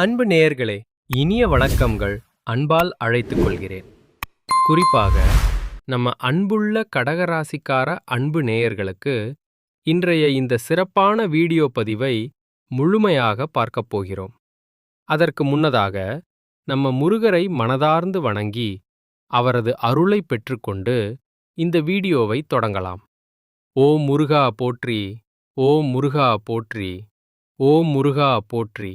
அன்பு நேயர்களே, இனிய வணக்கங்கள். அன்பால் அழைத்துக் கொள்கிறேன். குறிப்பாக நம்ம அன்புள்ள கடகராசிக்கார அன்பு நேயர்களுக்கு இன்றைய இந்த சிறப்பான வீடியோ பதிவை முழுமையாக பார்க்கப் போகிறோம். அதற்கு முன்னதாக நம்ம முருகரை மனதார்ந்து வணங்கி அவரது அருளை பெற்றுக்கொண்டு இந்த வீடியோவை தொடங்கலாம். ஓம் முருகா போற்றி, ஓம் முருகா போற்றி, ஓம் முருகா போற்றி.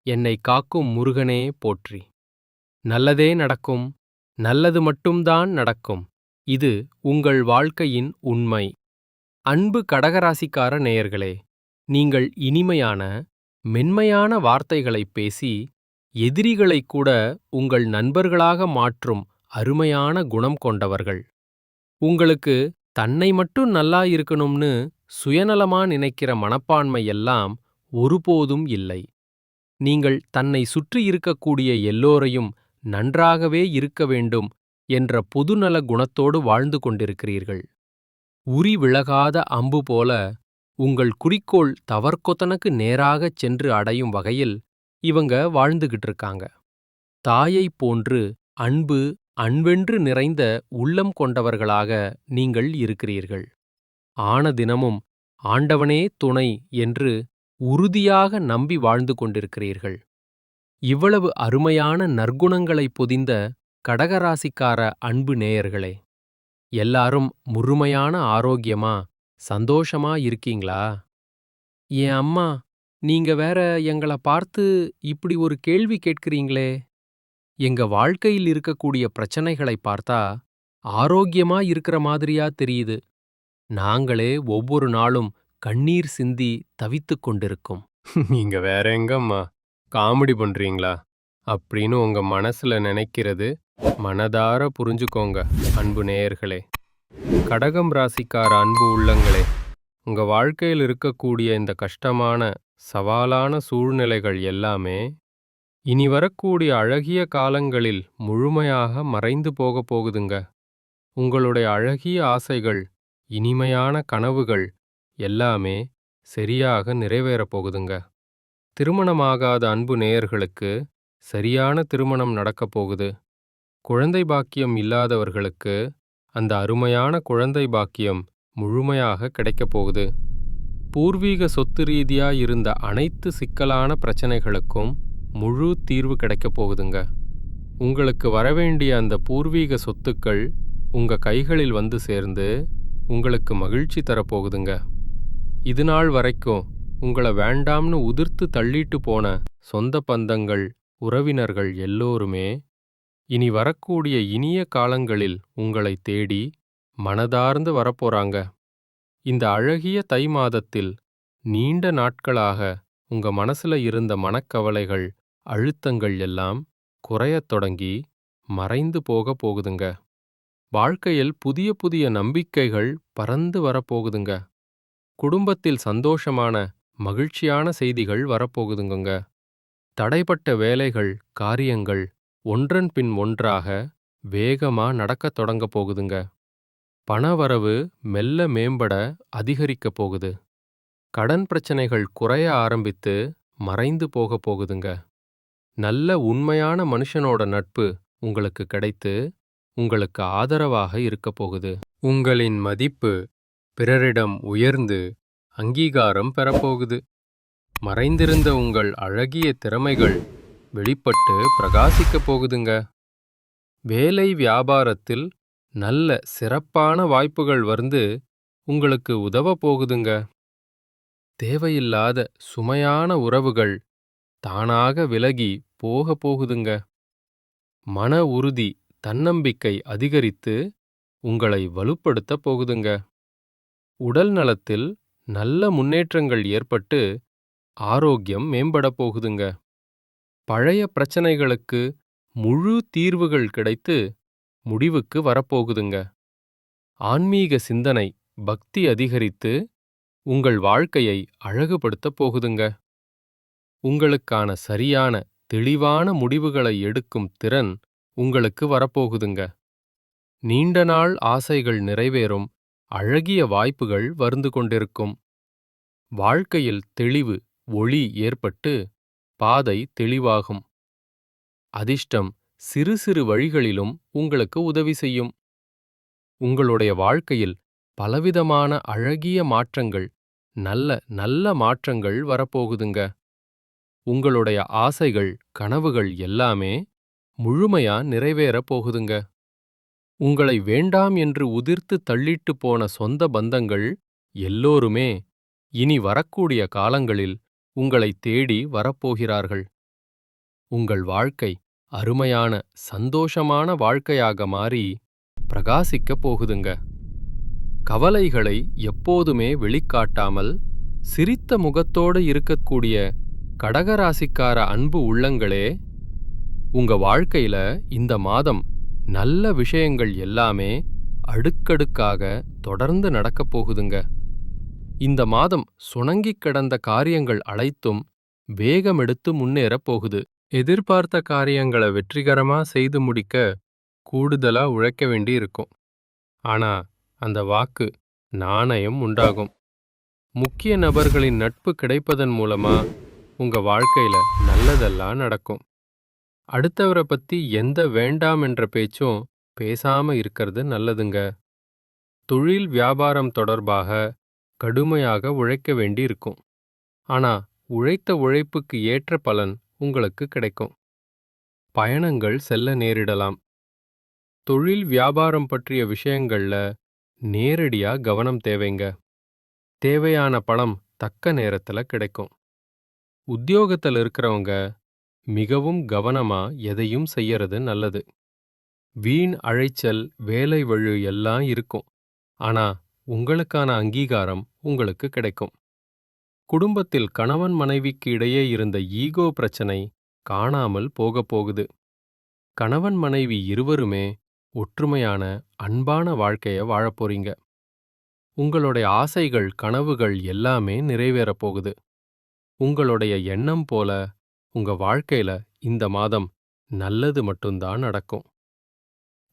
என்னை காக்கும் முருகனே போற்றி. நல்லதே நடக்கும், நல்லது மட்டும்தான் நடக்கும். இது உங்கள் வாழ்க்கையின் உண்மை. அன்பு கடகராசிக்கார நேயர்களே, நீங்கள் இனிமையான, மென்மையான வார்த்தைகளை பேசி எதிரிகளை கூட உங்கள் நண்பர்களாக மாற்றும் அருமையான குணம் கொண்டவர்கள். உங்களுக்கு தன்னை மட்டும் நல்லா இருக்கணும்னு சுயநலமா நினைக்கிற மனப்பான்மை எல்லாம் ஒருபோதும் இல்லை. நீங்கள் தன்னை சுற்றி இருக்கக்கூடிய எல்லோரையும் நன்றாகவே இருக்க வேண்டும் என்ற பொதுநல குணத்தோடு வாழ்ந்து கொண்டிருக்கிறீர்கள். உரி விலகாத அம்பு போல உங்கள் குறிக்கோள் தவர்க்கொத்தனுக்கு நேராகச் சென்று அடையும் வகையில் இவங்க வாழ்ந்துகிட்டு இருக்காங்க. தாயைப் போன்று அன்பு, அன்பென்று நிறைந்த உள்ளம் கொண்டவர்களாக நீங்கள் இருக்கிறீர்கள். ஆன தினமும் ஆண்டவனே துணை என்று உறுதியாக நம்பி வாழ்ந்து கொண்டிருக்கிறீர்கள். இவ்வளவு அருமையான நற்குணங்களை பொதிந்த கடகராசிக்கார அன்பு நேயர்களே, எல்லாரும் முழுமையான ஆரோக்கியமா சந்தோஷமா இருக்கீங்களா? என் அம்மா, நீங்க வேற எங்கள பார்த்து இப்படி ஒரு கேள்வி கேட்கிறீங்களே. எங்க வாழ்க்கையில் இருக்கக்கூடிய பிரச்சனைகளை பார்த்தா ஆரோக்கியமா இருக்கிற மாதிரியா தெரியுது. நாங்களே ஒவ்வொரு நாளும் கண்ணீர் சிந்தி தவித்துக் கொண்டிருக்கும். நீங்க வேற எங்கம்மா காமெடி பண்றீங்களா அப்படின்னு உங்க மனசுல நினைக்கிறது மனதார புரிஞ்சுக்கோங்க. அன்பு நேயர்களே, கடகம் ராசிக்கார அன்பு உள்ளங்களே, உங்க வாழ்க்கையில் இருக்கக்கூடிய இந்த கஷ்டமான சவாலான சூழ்நிலைகள் எல்லாமே இனி வரக்கூடிய அழகிய காலங்களில் முழுமையாக மறைந்து போகப் போகுதுங்க. உங்களுடைய அழகிய ஆசைகள், இனிமையான கனவுகள் எல்லாமே சரியாக நிறைவேறப் போகுதுங்க. திருமணமாகாத அன்பு நேயர்களுக்கு சரியான திருமணம் நடக்கப் போகுது. குழந்தை பாக்கியம் இல்லாதவர்களுக்கு அந்த அருமையான குழந்தை பாக்கியம் முழுமையாக கிடைக்கப் போகுது. பூர்வீக சொத்து ரீதியா இருந்த அனைத்து சிக்கலான பிரச்சனைகளுக்கும் முழு தீர்வு கிடைக்கப் போகுதுங்க. உங்களுக்கு வரவேண்டிய அந்த பூர்வீக சொத்துக்கள் உங்க கைகளில் வந்து சேர்ந்து உங்களுக்கு மகிழ்ச்சி தரப்போகுதுங்க. இதுநாள் வரைக்கும் உங்களை வேண்டாம்னு உதிர்த்து தள்ளிட்டு போன சொந்த பந்தங்கள், உறவினர்கள் எல்லோருமே இனி வரக்கூடிய இனிய காலங்களில் உங்களை தேடி மனதார்ந்து வரப்போறாங்க. இந்த அழகிய தை மாதத்தில் நீண்ட நாட்களாக உங்க மனசுல இருந்த மனக்கவலைகள், அழுத்தங்கள் எல்லாம் குறையத் தொடங்கி மறைந்து போக போகுதுங்க. வாழ்க்கையில் புதிய புதிய நம்பிக்கைகள் பறந்து வரப்போகுதுங்க. குடும்பத்தில் சந்தோஷமான, மகிழ்ச்சியான செய்திகள் வரப்போகுதுங்க. தடைப்பட்ட வேலைகள், காரியங்கள் ஒன்றன் பின் ஒன்றாக வேகமா நடக்கத் தொடங்க போகுதுங்க. பணவரவு மெல்ல மேம்பட அதிகரிக்கப் போகுது. கடன் பிரச்சனைகள் குறைய ஆரம்பித்து மறைந்து போக போகுதுங்க. நல்ல உண்மையான மனுஷனோட நட்பு உங்களுக்கு கிடைத்து உங்களுக்கு ஆதரவாக இருக்கப் போகுது. உங்களின் மதிப்பு பிறரிடம் உயர்ந்து அங்கீகாரம் பெறப்போகுது. மறைந்திருந்த உங்கள் அழகிய திறமைகள் வெளிப்பட்டு பிரகாசிக்கப் போகுதுங்க. வேலை வியாபாரத்தில் நல்ல சிறப்பான வாய்ப்புகள் வந்து உங்களுக்கு உதவ போகுதுங்க. தேவையில்லாத சுமையான உறவுகள் தானாக விலகி போக போகுதுங்க. மன உறுதி, தன்னம்பிக்கை அதிகரித்து உங்களை வலுப்படுத்த போகுதுங்க. உடல் நலத்தில் நல்ல முன்னேற்றங்கள் ஏற்பட்டு ஆரோக்கியம் மேம்பட போகுதுங்க. பழைய பிரச்சனைகளுக்கு முழு தீர்வுகள் கிடைத்து முடிவுக்கு வரப்போகுதுங்க. ஆன்மீக சிந்தனை, பக்தி அதிகரித்து உங்கள் வாழ்க்கையை அழகுபடுத்தப் போகுதுங்க. உங்களுக்கான சரியான, தெளிவான முடிவுகளை எடுக்கும் திறன் உங்களுக்கு வரப்போகுதுங்க. நீண்ட நாள் ஆசைகள் நிறைவேறும் அழகிய வாய்ப்புகள் வந்து கொண்டிருக்கும். வாழ்க்கையில் தெளிவு, ஒளி ஏற்பட்டு பாதை தெளிவாகும். அதிர்ஷ்டம் சிறு சிறு வழிகளிலும் உங்களுக்கு உதவி செய்யும். உங்களுடைய வாழ்க்கையில் பலவிதமான அழகிய மாற்றங்கள், நல்ல நல்ல மாற்றங்கள் வரப்போகுதுங்க. உங்களுடைய ஆசைகள், கனவுகள் எல்லாமே முழுமையா நிறைவேறப் போகுதுங்க. உங்களை வேண்டாம் என்று உதிர்த்து தள்ளிட்டு போன சொந்த பந்தங்கள் எல்லோருமே இனி வரக்கூடிய காலங்களில் உங்களை தேடி வரப்போகிறார்கள். உங்கள் வாழ்க்கை அருமையான, சந்தோஷமான வாழ்க்கையாக மாறி பிரகாசிக்கப் போகுதுங்க. கவலைகளை எப்போதுமே வெளிக்காட்டாமல் சிரித்த முகத்தோடு இருக்கக்கூடிய கடகராசிக்கார அன்பு உள்ளங்களே, உங்க வாழ்க்கையில இந்த மாதம் நல்ல விஷயங்கள் எல்லாமே அடுக்கடுக்காக தொடர்ந்து நடக்கப் போகுதுங்க. இந்த மாதம் சுணங்கிக் கிடந்த காரியங்கள் அனைத்தும் வேகமெடுத்து முன்னேறப் போகுது. எதிர்பார்த்த காரியங்களை வெற்றிகரமா செய்து முடிக்க கூடுதலா உழைக்க வேண்டி இருக்கும். ஆனா அந்த வாக்கு நாணயம் உண்டாகும். முக்கிய நபர்களின் நட்பு கிடைப்பதன் மூலமா உங்க வாழ்க்கையில நல்லதெல்லாம் நடக்கும். அடுத்தவரை பத்தி எந்த வேண்டாம் என்ற பேச்சும் பேசாம இருக்கிறது நல்லதுங்க. தொழில் வியாபாரம் தொடர்பாக கடுமையாக உழைக்க வேண்டி இருக்கும். ஆனா உழைத்த உழைப்புக்கு ஏற்ற பலன் உங்களுக்கு கிடைக்கும். பயணங்கள் செல்ல நேரிடலாம். தொழில் வியாபாரம் பற்றிய விஷயங்கள்ல நேரடியா கவனம் தேவைங்க. தேவையான பணம் தக்க நேரத்துல கிடைக்கும். உத்தியோகத்தில் இருக்கிறவங்க மிகவும் கவனமா எதையும் செய்யறது நல்லது. வீண் அழைச்சல், வேலை வழு எல்லாம் இருக்கும். ஆனா உங்களுக்கான அங்கீகாரம் உங்களுக்கு கிடைக்கும். குடும்பத்தில் கணவன் மனைவிக்கு இடையே இருந்த ஈகோ பிரச்சனை காணாமல் போகப் போகுது. கணவன் மனைவி இருவருமே ஒற்றுமையான, அன்பான வாழ்க்கைய வாழப்போறீங்க. உங்களுடைய ஆசைகள், கனவுகள் எல்லாமே நிறைவேறப் போகுது. உங்களுடைய எண்ணம் போல உங்க வாழ்க்கையில இந்த மாதம் நல்லது மட்டும்தான் நடக்கும்.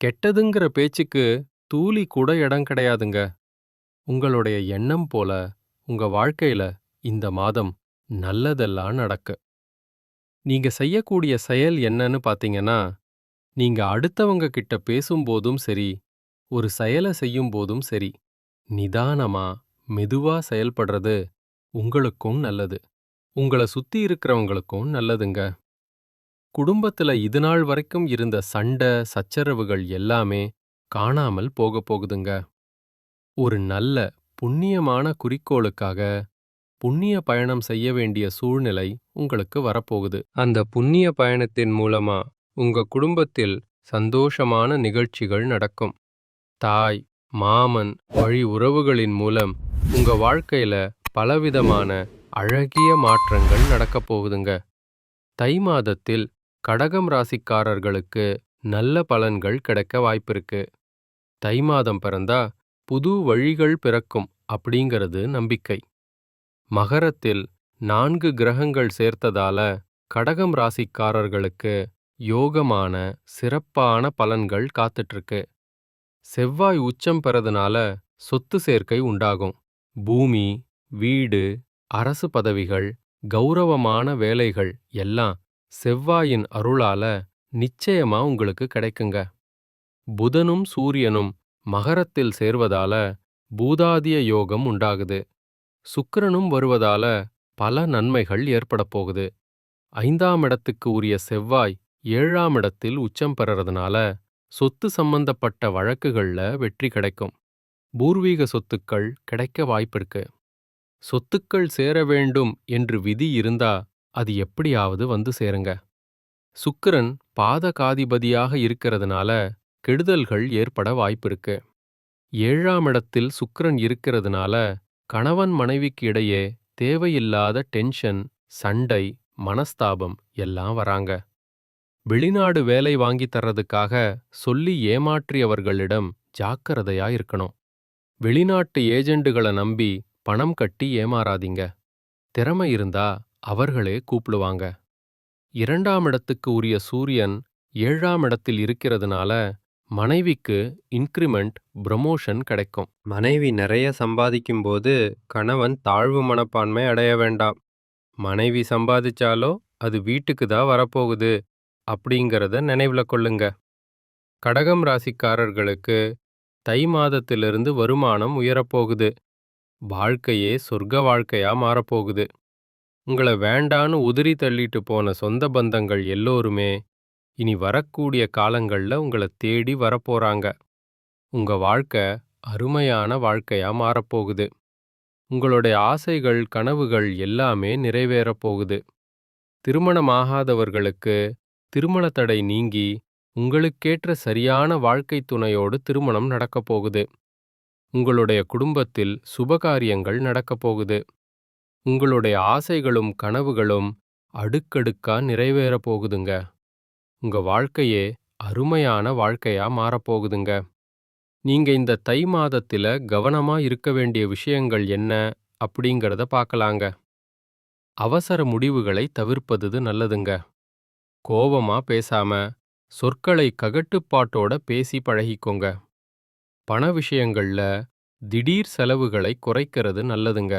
கெட்டதுங்கிற பேச்சுக்கு தூளி கூட இடம் கிடையாதுங்க. உங்களுடைய எண்ணம் போல உங்க வாழ்க்கையில இந்த மாதம் நல்லதெல்லாம் நடக்கு. நீங்க செய்யக்கூடிய செயல் என்னன்னு பாத்தீங்கன்னா, நீங்க அடுத்தவங்க கிட்ட பேசும்போதும் சரி, ஒரு செயலை செய்யும் போதும் சரி, நிதானமா, மெதுவா செயல்படுறது உங்களுக்கும் நல்லது. உங்களை சுத்தி இருக்கிறவங்களுக்கும் நல்லதுங்க. குடும்பத்துல இதுநாள் வரைக்கும் இருந்த சண்டை, சச்சரவுகள் எல்லாமே காணாமல் போகப் போகுதுங்க. ஒரு நல்ல, புண்ணியமான குறிக்கோளுக்காக புண்ணிய பயணம் செய்ய வேண்டிய சூழ்நிலை உங்களுக்கு வரப்போகுது. அந்த புண்ணிய பயணத்தின் மூலமா உங்க குடும்பத்தில் சந்தோஷமான நிகழ்ச்சிகள் நடக்கும். தாய், மாமன் வழி உறவுகளின் மூலம் உங்க வாழ்க்கையில பலவிதமான அழகிய மாற்றங்கள் நடக்கப் போகுதுங்க. தை மாதத்தில் கடகம் ராசிக்காரர்களுக்கு நல்ல பலன்கள் கிடைக்க வாய்ப்பிருக்கு. தை மாதம் பிறந்தா புது வழிகள் பிறக்கும் அப்படிங்கிறது நம்பிக்கை. மகரத்தில் 4 கிரகங்கள் சேர்த்ததால கடகம் ராசிக்காரர்களுக்கு யோகமான, சிறப்பான பலன்கள் காத்துட்ருக்கு. செவ்வாய் உச்சம் பெறதுனால சொத்து சேர்க்கை உண்டாகும். பூமி, வீடு, அரசு பதவிகள், கௌரவமான வேலைகள் எல்லாம் செவ்வாயின் அருளால நிச்சயமா உங்களுக்கு கிடைக்குங்க. புதனும் சூரியனும் மகரத்தில் சேர்வதால பூதாதிய யோகம் உண்டாகுது. சுக்கிரனும் வருவதால பல நன்மைகள் ஏற்படப் போகுது. 5ஆம் இடத்துக்கு உரிய செவ்வாய் 7ஆம் இடத்தில் உச்சம் பெறறதுனால சொத்து சம்பந்தப்பட்ட வழக்குகள்ல வெற்றி கிடைக்கும். பூர்வீக சொத்துக்கள் கிடைக்க வாய்ப்பிருக்கு. சொத்துக்கள் சேர வேண்டும் என்று விதி இருந்தா அது எப்படியாவது வந்து சேருங்க. சுக்கிரன் பாதகாதிபதியாக இருக்கிறதுனால கெடுதல்கள் ஏற்பட வாய்ப்பிருக்கு. 7ஆம் இடத்தில் சுக்கிரன் இருக்கிறதுனால கணவன் மனைவிக்கு இடையே தேவையில்லாத டென்ஷன், சண்டை, மனஸ்தாபம் எல்லாம் வராங்க. வெளிநாடு வேலை வாங்கி தர்றதுக்காக சொல்லி ஏமாற்றியவர்களிடம் ஜாக்கிரதையா இருக்கணும். வெளிநாட்டு ஏஜெண்டுகளை நம்பி பணம் கட்டி ஏமாறாதீங்க. திறமை இருந்தா அவர்களே கூப்பிடுவாங்க. 2ஆம் இடத்துக்கு உரிய சூரியன் 7ஆம் இடத்தில் இருக்கிறதுனால மனைவிக்கு இன்கிரிமெண்ட், ப்ரமோஷன் கிடைக்கும். மனைவி நிறைய சம்பாதிக்கும்போது கணவன் தாழ்வு மனப்பான்மை அடைய வேண்டாம். மனைவி சம்பாதிச்சாலோ அது வீட்டுக்கு தான் வரப்போகுது அப்படிங்கிறத நினைவுல கொள்ளுங்க. கடகம் ராசிக்காரர்களுக்கு தை மாதத்திலிருந்து வருமானம் உயரப்போகுது. வாழ்க்கையே சொர்க்க வாழ்க்கையா மாறப்போகுது. உங்கள வேண்டான்னு உதறி தள்ளிட்டு போன சொந்த பந்தங்கள் எல்லோருமே இனி வரக்கூடிய காலங்கள்ல உங்கள தேடி வரப்போறாங்க. உங்க வாழ்க்கை அருமையான வாழ்க்கையா மாறப்போகுது. உங்களுடைய ஆசைகள், கனவுகள் எல்லாமே நிறைவேறப் போகுது. திருமணமாகாதவர்களுக்கு திருமண தடை நீங்கி உங்களுக்கேற்ற சரியான வாழ்க்கை துணையோடு திருமணம் நடக்கப் போகுது. உங்களுடைய குடும்பத்தில் சுபகாரியங்கள் நடக்கப் போகுது. உங்களுடைய ஆசைகளும் கனவுகளும் அடுக்கடுக்கா நிறைவேறப் போகுதுங்க. உங்க வாழ்க்கையே அருமையான வாழ்க்கையா மாறப்போகுதுங்க. நீங்க இந்த தை மாதத்தில கவனமா இருக்க வேண்டிய விஷயங்கள் என்ன அப்படிங்கிறத பார்க்கலாங்க. அவசர முடிவுகளை தவிர்ப்பது நல்லதுங்க. கோவமா பேசாம சொற்களை கட்டுப்பாட்டோட பேசி பழகிக்கோங்க. பண விஷயங்கள்ல திடீர் செலவுகளை குறைக்கிறது நல்லதுங்க.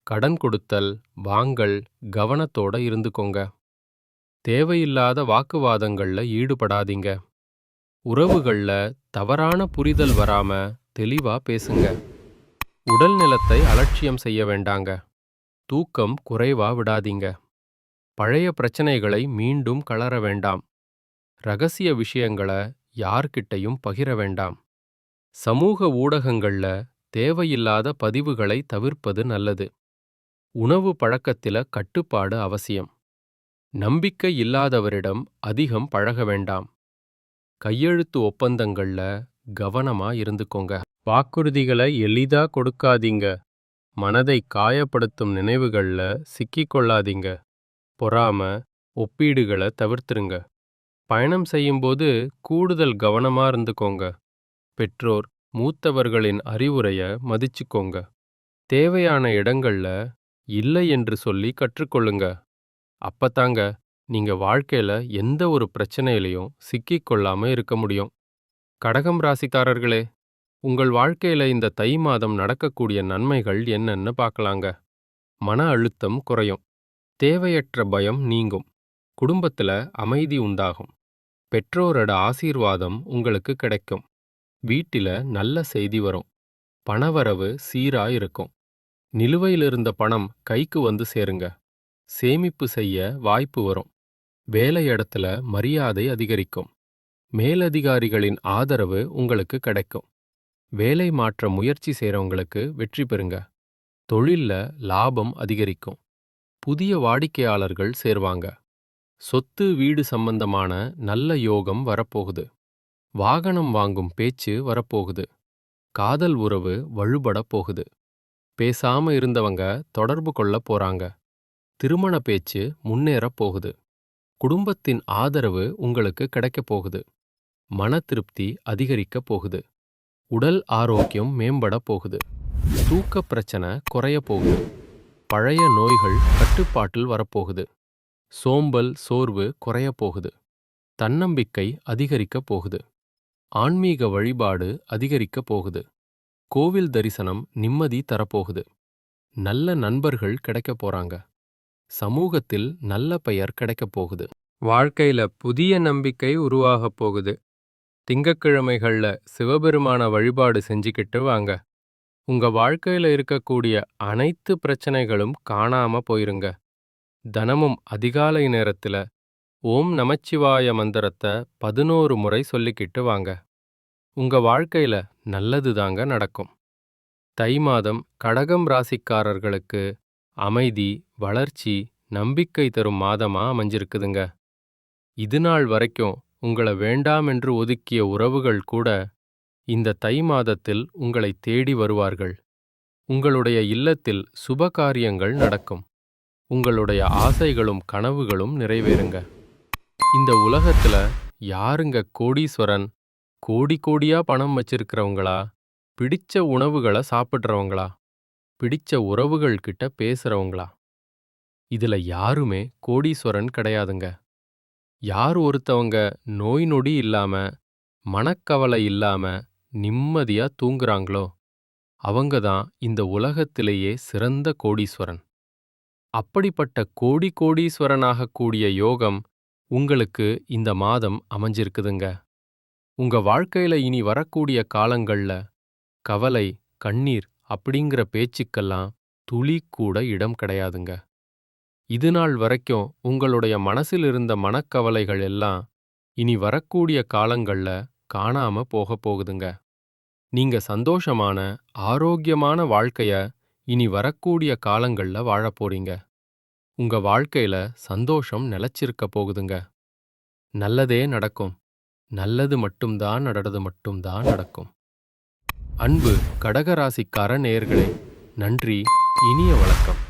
கடன் கொடுத்தல், வாங்கல் கவனத்தோட இருந்துக்கோங்க. தேவையில்லாத வாக்குவாதங்கள்ல ஈடுபடாதீங்க. உறவுகள்ல தவறான புரிதல் வராம தெளிவா பேசுங்க. உடல் நலத்தை அலட்சியம் செய்ய வேண்டாங்க. தூக்கம் குறைவா விடாதீங்க. பழைய பிரச்சனைகளை மீண்டும் கலர வேண்டாம். ரகசிய விஷயங்களை யார்கிட்டையும் பகிர வேண்டாம். சமூக ஊடகங்கள்ல தேவையில்லாத பதிவுகளை தவிர்ப்பது நல்லது. உணவு பழக்கத்தில கட்டுப்பாடு அவசியம். நம்பிக்கை இல்லாதவரிடம் அதிகம் பழக வேண்டாம். கையெழுத்து ஒப்பந்தங்கள்ல கவனமா இருந்துக்கோங்க. வாக்குறுதிகளை எளிதா கொடுக்காதீங்க. மனதை காயப்படுத்தும் நினைவுகள்ல சிக்கிக்கொள்ளாதீங்க. பொறாம, ஒப்பீடுகளை தவிர்த்துருங்க. பயணம் செய்யும்போது கூடுதல் கவனமா இருந்துக்கோங்க. பெற்றோர், மூத்தவர்களின் அறிவுரைய மதிச்சுக்கோங்க. தேவையான இடங்கள்ல இல்லை என்று சொல்லி கற்றுக்கொள்ளுங்க. அப்பத்தாங்க நீங்க வாழ்க்கையில எந்த ஒரு பிரச்சனையிலையும் சிக்கிக்கொள்ளாம இருக்க முடியும். கடகம் ராசிக்காரர்களே, உங்கள் வாழ்க்கையில இந்த தை மாதம் நடக்கக்கூடிய நன்மைகள் என்னன்னு பார்க்கலாங்க. மன அழுத்தம் குறையும். தேவையற்ற பயம் நீங்கும். குடும்பத்துல அமைதி உண்டாகும். பெற்றோரோட ஆசீர்வாதம் உங்களுக்கு கிடைக்கும். வீட்டில நல்ல செய்தி வரும். பணவரவு சீரா இருக்கும். நிலுவையிலிருந்த பணம் கைக்கு வந்து சேருங்க. சேமிப்பு செய்ய வாய்ப்பு வரும். வேலையிடத்துல மரியாதை அதிகரிக்கும். மேலதிகாரிகளின் ஆதரவு உங்களுக்கு கிடைக்கும். வேலை மாற்ற முயற்சி செய்றவங்களுக்கு வெற்றி பெறுங்க. தொழில்ல லாபம் அதிகரிக்கும். புதிய வாடிக்கையாளர்கள் சேர்வாங்க. சொத்து, வீடு சம்பந்தமான நல்ல யோகம் வரப்போகுது. வாகனம் வாங்கும் பேச்சு வரப்போகுது. காதல் உறவு வலுப்பட போகுது. பேசாம இருந்தவங்க தொடர்பு கொள்ள போறாங்க. திருமண பேச்சு முன்னேறப் போகுது. குடும்பத்தின் ஆதரவு உங்களுக்கு கிடைக்கப் போகுது. மன திருப்தி அதிகரிக்கப் போகுது. உடல் ஆரோக்கியம் மேம்பட போகுது. தூக்க பிரச்சனை குறைய போகுது. பழைய நோய்கள் கட்டுப்பாட்டில் வரப்போகுது. சோம்பல், சோர்வு குறைய போகுது. தன்னம்பிக்கை அதிகரிக்கப் போகுது. ஆன்மீக வழிபாடு அதிகரிக்கப் போகுது. கோவில் தரிசனம் நிம்மதி தரப்போகுது. நல்ல நண்பர்கள் கிடைக்கப் போறாங்க. சமூகத்தில் நல்ல பெயர் கிடைக்கப் போகுது. வாழ்க்கையில புதிய நம்பிக்கை உருவாகப் போகுது. திங்கட்கிழமைகள்ல சிவபெருமான வழிபாடு செஞ்சுக்கிட்டு வாங்க. உங்க வாழ்க்கையில இருக்கக்கூடிய அனைத்து பிரச்சனைகளும் காணாம போயிருங்க. தினமும் அதிகாலை நேரத்துல ஓம் நமச்சிவாய மந்திரத்தை 11 முறை சொல்லிக்கிட்டு வாங்க. உங்க வாழ்க்கையில நல்லது தாங்க நடக்கும். தை மாதம் கடகம் ராசிக்காரர்களுக்கு அமைதி, வளர்ச்சி, நம்பிக்கை தரும் மாதமா அமைஞ்சிருக்குதுங்க. இதுநாள் வரைக்கும் உங்கள வேண்டாமென்று ஒதுக்கிய உறவுகள் கூட இந்த தை மாதத்தில் உங்களை தேடி வருவார்கள். உங்களுடைய இல்லத்தில் சுபகாரியங்கள் நடக்கும். உங்களுடைய ஆசைகளும் கனவுகளும் நிறைவேறுங்க. இந்த உலகத்துல யாருங்க கோடீஸ்வரன்? கோடி கோடியா பணம் வச்சிருக்கிறவங்களா? பிடிச்ச உணவுகளை சாப்பிட்றவங்களா? பிடிச்ச உறவுகள் கிட்ட பேசுறவங்களா? இதுல யாருமே கோடீஸ்வரன் கிடையாதுங்க. யார் ஒருத்தவங்க நோய் நொடி இல்லாம, மனக்கவலை இல்லாம நிம்மதியா தூங்குறாங்களோ அவங்க தான் இந்த உலகத்திலேயே சிறந்த கோடீஸ்வரன். அப்படிப்பட்ட கோடி கோடீஸ்வரனாகக் கூடிய யோகம் உங்களுக்கு இந்த மாதம் அமைஞ்சிருக்குதுங்க. உங்க வாழ்க்கையில இனி வரக்கூடிய காலங்கள்ல கவலை, கண்ணீர் அப்படிங்கிற பேச்சுக்கெல்லாம் துளி கூட இடம் கிடையாதுங்க. இதுநாள் வரைக்கும் உங்களுடைய மனசில் இருந்த மனக்கவலைகள் எல்லாம் இனி வரக்கூடிய காலங்கள்ல காணாம போகப் போகுதுங்க. நீங்க சந்தோஷமான, ஆரோக்கியமான வாழ்க்கைய இனி வரக்கூடிய காலங்கள்ல வாழப் போறீங்க. உங்க வாழ்க்கையில சந்தோஷம் நிலைச்சிருக்க போகுதுங்க. நல்லதே நடக்கும். நல்லது மட்டும்தான் நடந்தது மட்டும்தான் நடக்கும். அன்பு கடகராசிக்கார நேயர்களே, நன்றி, இனிய வணக்கம்.